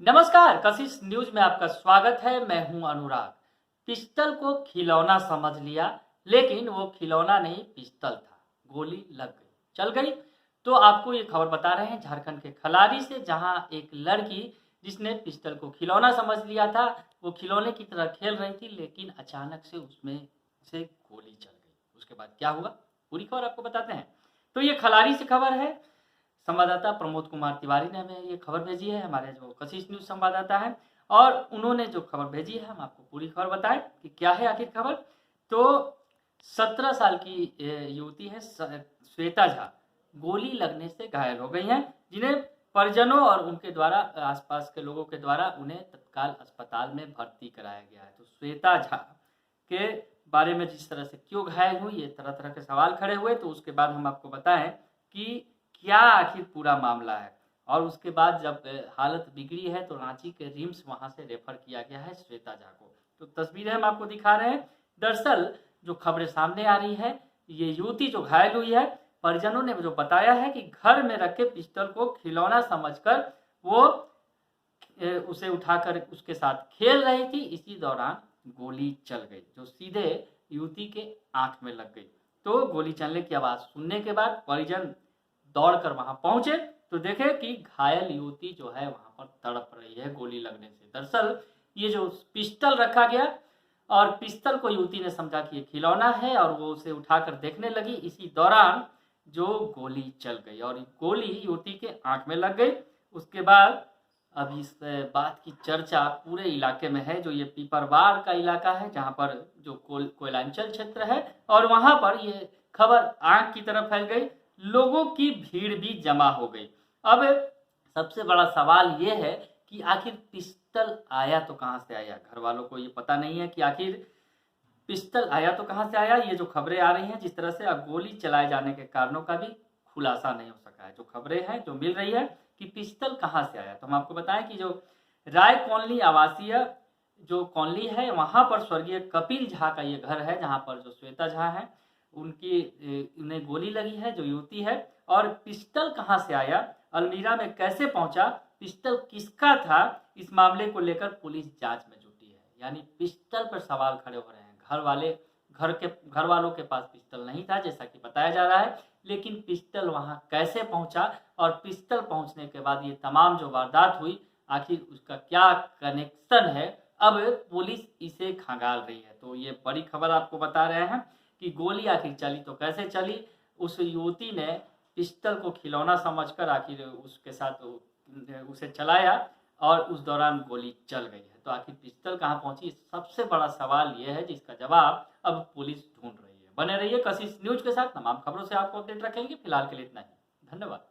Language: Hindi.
नमस्कार, कशिश न्यूज में आपका स्वागत है। मैं हूं अनुराग। पिस्टल को खिलौना समझ लिया, लेकिन वो खिलौना नहीं पिस्टल था। गोली लग गई, चल गई। तो आपको ये खबर बता रहे हैं झारखंड के खलारी से, जहां एक लड़की जिसने पिस्टल को खिलौना समझ लिया था, वो खिलौने की तरह खेल रही थी, लेकिन अचानक से उसमें से गोली चल गई। उसके बाद क्या हुआ, पूरी खबर आपको बताते हैं। तो ये खलारी से खबर है। संवाददाता प्रमोद कुमार तिवारी ने हमें ये खबर भेजी है, हमारे जो कशिश न्यूज संवाददाता हैं, और उन्होंने जो खबर भेजी है हम आपको पूरी खबर बताएं कि क्या है आखिर खबर। तो 17 साल की युवती है श्वेता झा, गोली लगने से घायल हो गई हैं, जिन्हें परिजनों और उनके द्वारा आसपास के लोगों के द्वारा उन्हें तत्काल अस्पताल में भर्ती कराया गया है। तो श्वेता झा के बारे में जिस तरह से क्यों घायल हुई, ये तरह तरह के सवाल खड़े हुए। तो उसके बाद हम आपको बताएं कि क्या आखिर पूरा मामला है, और उसके बाद जब हालत बिगड़ी है तो रांची के रिम्स वहां से रेफर किया गया है श्वेता झा को। तो तस्वीरें हम आपको दिखा रहे हैं। दरअसल जो खबरें सामने आ रही है, ये युवती जो घायल हुई है, परिजनों ने जो बताया है कि घर में रखे पिस्टल को खिलौना समझकर वो उसे उठाकर उसके साथ खेल रही थी। इसी दौरान गोली चल गई, जो सीधे युवती के आंख में लग गई। तो गोली चलने की आवाज सुनने के बाद परिजन दौड़कर वहां पहुंचे तो देखे कि घायल युवती जो है वहां पर तड़प रही है गोली लगने से। दरअसल ये जो पिस्टल रखा गया, और पिस्टल को युवती ने समझा कि ये खिलौना है, और वो उसे उठाकर देखने लगी। इसी दौरान जो गोली चल गई और गोली युवती के आंख में लग गई। उसके बाद अब इस बात की चर्चा पूरे इलाके में है। जो ये पीपरवार का इलाका है, जहाँ पर जो कोयलांचल क्षेत्र है, और वहां पर ये खबर आग की तरफ फैल गई, लोगों की भीड़ भी जमा हो गई। अब सबसे बड़ा सवाल ये है कि आखिर पिस्टल आया तो कहां से आया। घर वालों को ये पता नहीं है कि आखिर पिस्टल आया तो कहां से आया। ये जो खबरें आ रही हैं जिस तरह से, अब गोली चलाए जाने के कारणों का भी खुलासा नहीं हो सका है। जो खबरें हैं जो मिल रही है कि पिस्टल कहां से आया, तो हम आपको बताएं कि जो राय कॉलोनी आवासीय जो कॉलोनी है, वहां पर स्वर्गीय कपिल झा का ये घर है, जहां पर जो श्वेता झा है उनकी उन्हें गोली लगी है, जो युवती है। और पिस्टल कहां से आया, अलमीरा में कैसे पहुंचा, पिस्टल किसका था, इस मामले को लेकर पुलिस जांच में जुटी है। यानी पिस्टल पर सवाल खड़े हो रहे हैं। घर वालों के पास पिस्टल नहीं था जैसा कि बताया जा रहा है, लेकिन पिस्टल वहां कैसे पहुंचा, और पिस्टल पहुंचने के बाद ये तमाम जो वारदात हुई, आखिर उसका क्या कनेक्शन है, अब पुलिस इसे खंगाल रही है। तो ये बड़ी खबर आपको बता रहे हैं कि गोली आखिर चली तो कैसे चली। उस युवती ने पिस्टल को खिलौना समझकर आखिर उसके साथ उसे चलाया, और उस दौरान गोली चल गई है। तो आखिर पिस्टल कहां पहुंची, सबसे बड़ा सवाल यह है जिसका जवाब अब पुलिस ढूंढ रही है। बने रहिए कशिश न्यूज के साथ, तमाम खबरों से आपको अपडेट रखेंगे। फिलहाल के लिए इतना ही, धन्यवाद।